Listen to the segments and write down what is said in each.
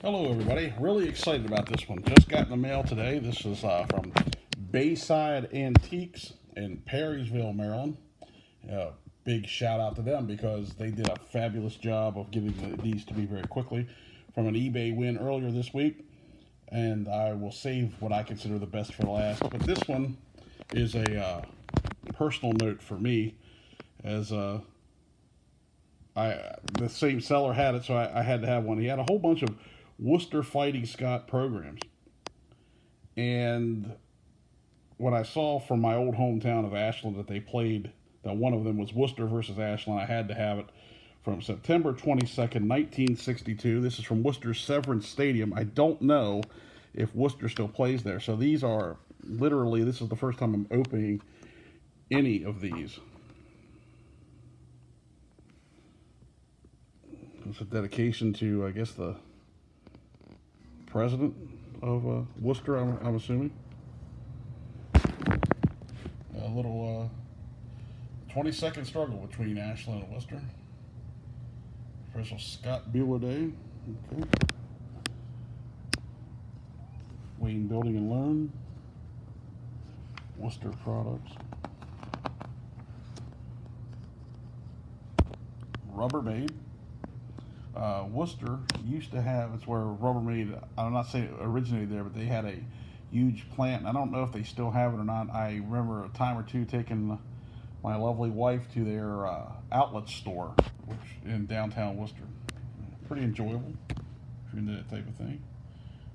Hello, everybody. Really excited about this one. Just got in the mail today. This is from Bayside Antiques in Perrysville, Maryland. Big shout out to them because they did a fabulous job of getting these to me very quickly from an eBay win earlier this week. And I will save what I consider the best for last. But this one is a personal note for me, as the same seller had it, so I had to have one. He had a whole bunch of Wooster Fighting Scot programs, and when I saw from my old hometown of Ashland that they played, that one of them was Wooster versus Ashland, I had to have it. From September 22nd, 1962. This is from Worcester's Severance Stadium. I don't know if Wooster still plays there. So these are literally, this is the first time I'm opening any of these. It's a dedication to, I guess, the president of Worcester, I'm assuming. A little 20-second struggle between Ashland and Worcester. Professor Scott Bueller Day. Okay. Wayne Building and Loan. Wooster Products. Rubbermaid. Wooster used to have, it's where Rubbermaid, I'm not saying it originated there, but they had a huge plant. I don't know if they still have it or not. I remember a time or two taking my lovely wife to their outlet store, which in downtown Worcester. Pretty enjoyable if you're into that type of thing.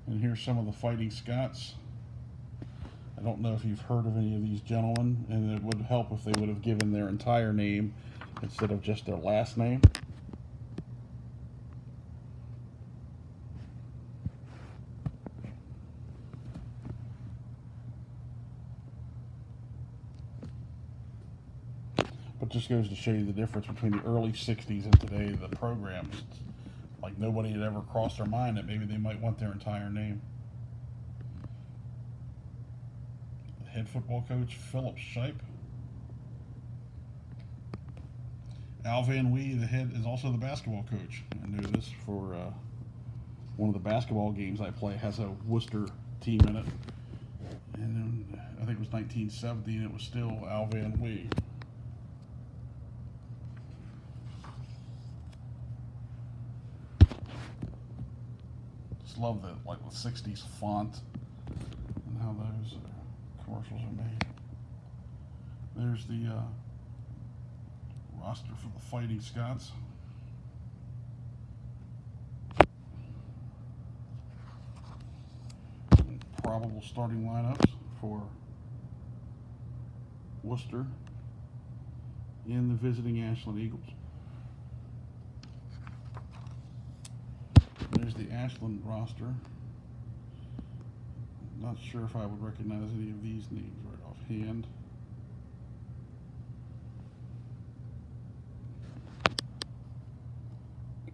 And here's some of the Fighting Scots. I don't know if you've heard of any of these gentlemen, and it would help if they would have given their entire name instead of just their last name. But just goes to show you the difference between the early 60s and today, the programs. It's like nobody had ever crossed their mind that maybe they might want their entire name. The head football coach, Philip Shipe. Al Van Wee, the head, is also the basketball coach. I know this for one of the basketball games I play, has a Worcester team in it. And I think it was 1970, and it was still Al Van Wee. Love the the 60s font and how those commercials are made. There's the roster for the Fighting Scots. Probable starting lineups for Wooster and the visiting Ashland Eagles. There's the Ashland roster. Not sure if I would recognize any of these names right offhand.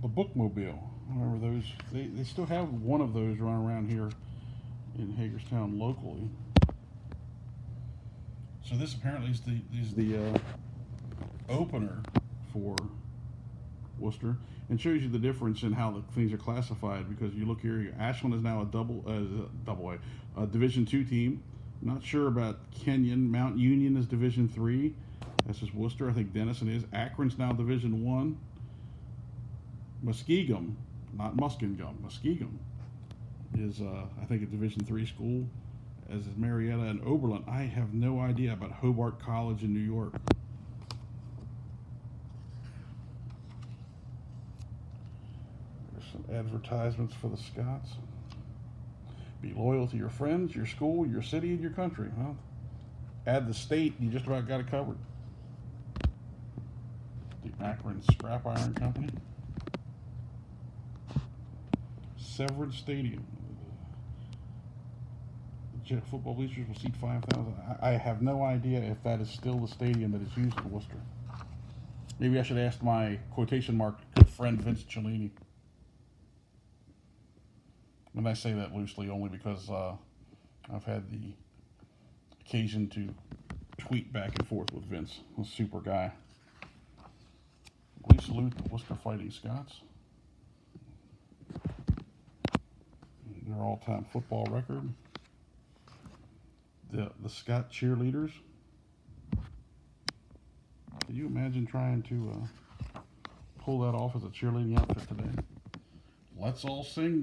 The Bookmobile. I remember those. They still have one of those running around here in Hagerstown locally. So this apparently is the opener for Wooster, and shows you the difference in how the things are classified. Because you look here, Ashland is now a Division II team. Not sure about Kenyon. Mount Union is Division III. That's just Worcester. I think Denison is. Akron's now Division I. Muskingum, not Muskingum, Muskingum is I think a Division III school, as is Marietta and Oberlin. I have no idea about Hobart College in New York. Some advertisements for the Scots. Be loyal to your friends, your school, your city, and your country. Well, add the state, you just about got it covered. The Akron Scrap Iron Company. Severance Stadium. The football bleachers will seat 5,000. I have no idea if that is still the stadium that is used in Worcester. Maybe I should ask my quotation mark good friend Vince Cellini. And I say that loosely only because I've had the occasion to tweet back and forth with Vince. A super guy. We salute the Worcester Fighting Scots. their all-time football record. The Scott cheerleaders. Can you imagine trying to pull that off as a cheerleading outfit today? Let's all sing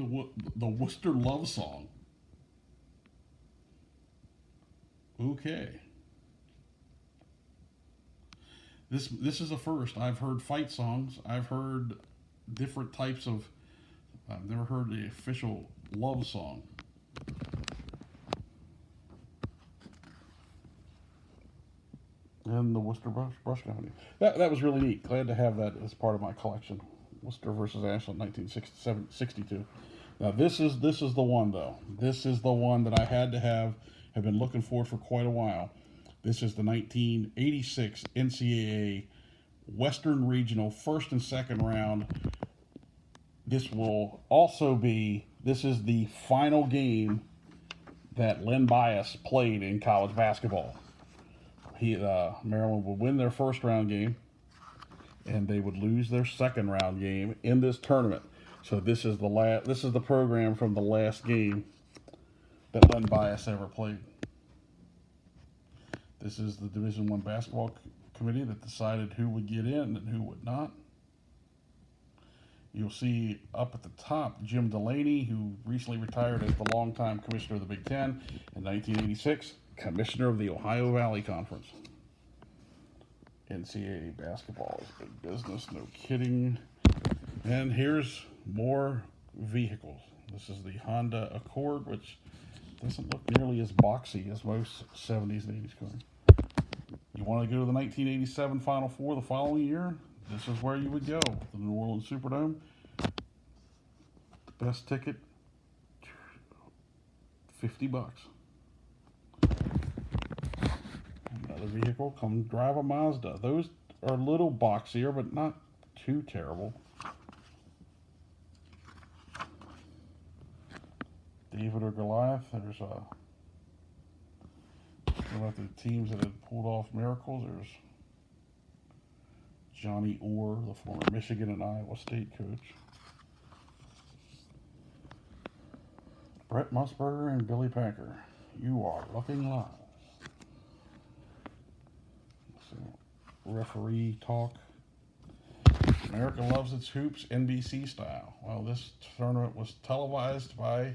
the Wooster love song. Okay. This is a first. I've heard fight songs. I've heard different types of. I've never heard the official love song. And the Wooster Brush Company. That was really neat. Glad to have that as part of my collection. Wooster versus Ashland, 1962. Now this is the one though. This is the one that I had to have been looking for quite a while. This is the 1986 NCAA Western Regional first and second round. This will also be. This is the final game that Len Bias played in college basketball. Maryland would win their first round game, and they would lose their second round game in this tournament. So this is the program from the last game that Len Bias ever played. This is the Division I basketball committee that decided who would get in and who would not. You'll see up at the top Jim Delaney, who recently retired as the longtime commissioner of the Big Ten in 1986. Commissioner of the Ohio Valley Conference. NCAA basketball is big business, no kidding. And here's more vehicles. This is the Honda Accord, which doesn't look nearly as boxy as most 70s and 80s cars. You want to go to the 1987 Final Four the following year? This is where you would go. The New Orleans Superdome. Best ticket, $50. Another vehicle, come drive a Mazda. Those are a little boxier, but not too terrible. David or Goliath. There's about the teams that have pulled off miracles. There's Johnny Orr, the former Michigan and Iowa State coach. Brett Musburger and Billy Packer. You are looking live. Referee talk. America loves its hoops, NBC style. Well, this tournament was televised by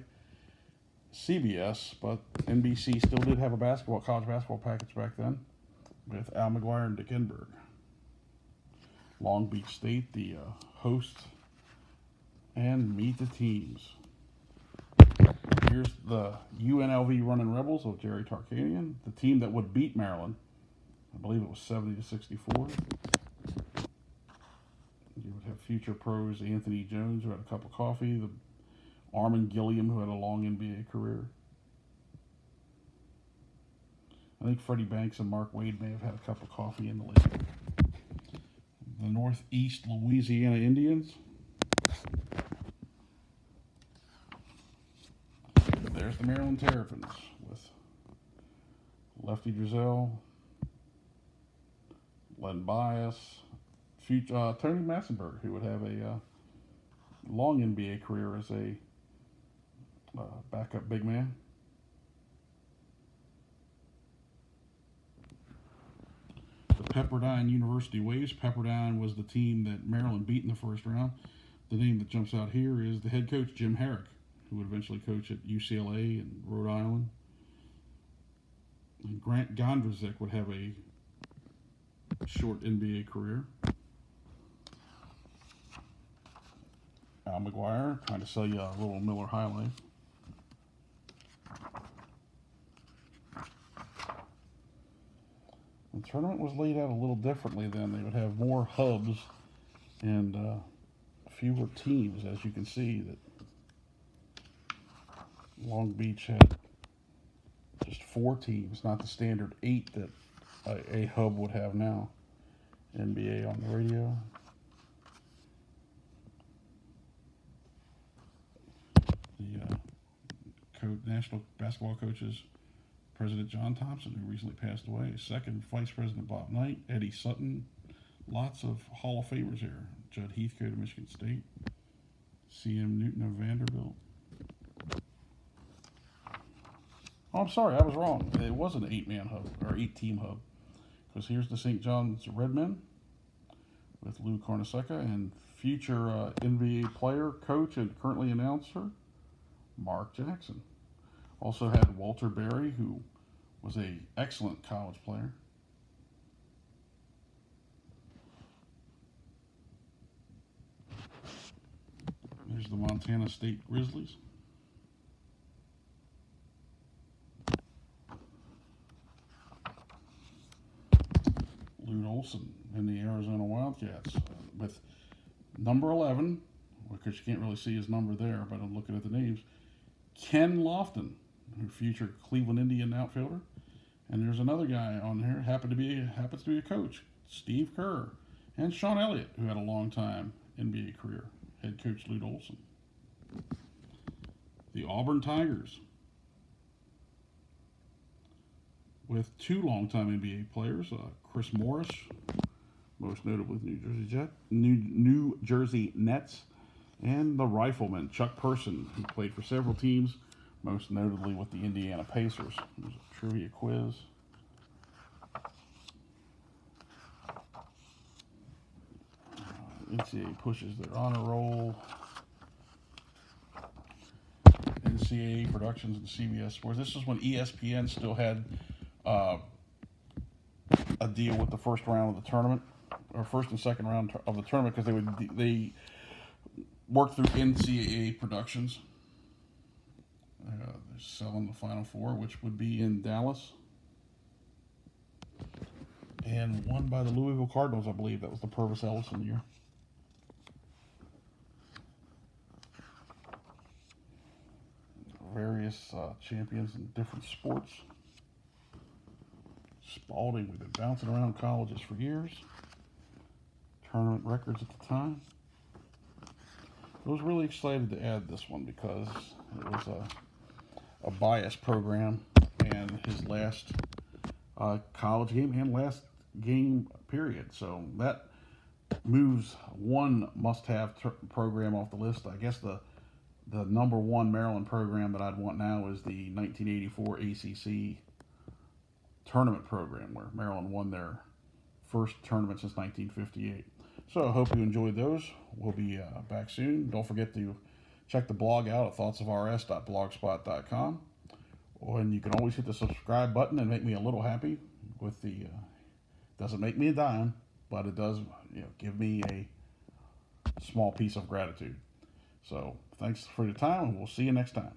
CBS, but NBC still did have a college basketball package back then with Al McGuire and Dick Enberg. Long Beach State, the host, and meet the teams. Here's the UNLV Running Rebels of Jerry Tarkanian, the team that would beat Maryland. I believe it was 70-64. You would have future pros Anthony Jones, who had a cup of coffee, the Armin Gilliam, who had a long NBA career. I think Freddie Banks and Mark Wade may have had a cup of coffee in the league. The Northeast Louisiana Indians. There's the Maryland Terrapins with Lefty Driesell, Len Bias, future Tony Massenberg, who would have a long NBA career as a backup big man. The Pepperdine University Waves. Pepperdine was the team that Maryland beat in the first round. The name that jumps out here is the head coach, Jim Herrick, who would eventually coach at UCLA and Rhode Island. And Grant Gondrzik would have a short NBA career. Al McGuire, trying to sell you a little Miller High Life. The tournament was laid out a little differently then. They would have more hubs and fewer teams, as you can see. That Long Beach had just 4 teams, not the standard 8 that a hub would have now. NBA on the radio. The National Basketball Coaches President John Thompson, who recently passed away. Second Vice President Bob Knight, Eddie Sutton. Lots of Hall of Famers here. Judd Heathcote of Michigan State. C.M. Newton of Vanderbilt. Oh, I'm sorry, I was wrong. It was an 8-man hub, or 8-team hub. Because here's the St. John's Redmen with Lou Carnesecca and future NBA player, coach, and currently announcer, Mark Jackson. Also had Walter Berry, who was an excellent college player. There's the Montana State Grizzlies. Lute Olson in the Arizona Wildcats with number 11, because you can't really see his number there, but I'm looking at the names. Ken Lofton, who future Cleveland Indian outfielder, and there's another guy on here happens to be a coach, Steve Kerr, and Sean Elliott, who had a long time NBA career, head coach Lute Olson. The Auburn Tigers with two longtime NBA players, Chris Morris, most notably New Jersey Nets, and the Rifleman, Chuck Person, who played for several teams, most notably with the Indiana Pacers. There's a trivia quiz. NCAA pushes their honor roll. NCAA Productions and CBS Sports. This is when ESPN still had a deal with the first round of the tournament, or first and second round of the tournament, because they worked through NCAA Productions. They're selling the Final Four, which would be in Dallas, and won by the Louisville Cardinals, I believe. That was the Purvis Ellison year. Various champions in different sports. Spalding, we've been bouncing around colleges for years. Tournament records at the time. I was really excited to add this one because it was a Bias program, and his last college game and last game period. So that moves one must-have program off the list. I guess the number one Maryland program that I'd want now is the 1984 ACC tournament program, where Maryland won their first tournament since 1958. So I hope you enjoyed those. We'll be back soon. Don't forget to check the blog out at thoughtsofrs.blogspot.com. And you can always hit the subscribe button and make me a little happy with the, doesn't make me a dime, but it does, give me a small piece of gratitude. So thanks for your time, and we'll see you next time.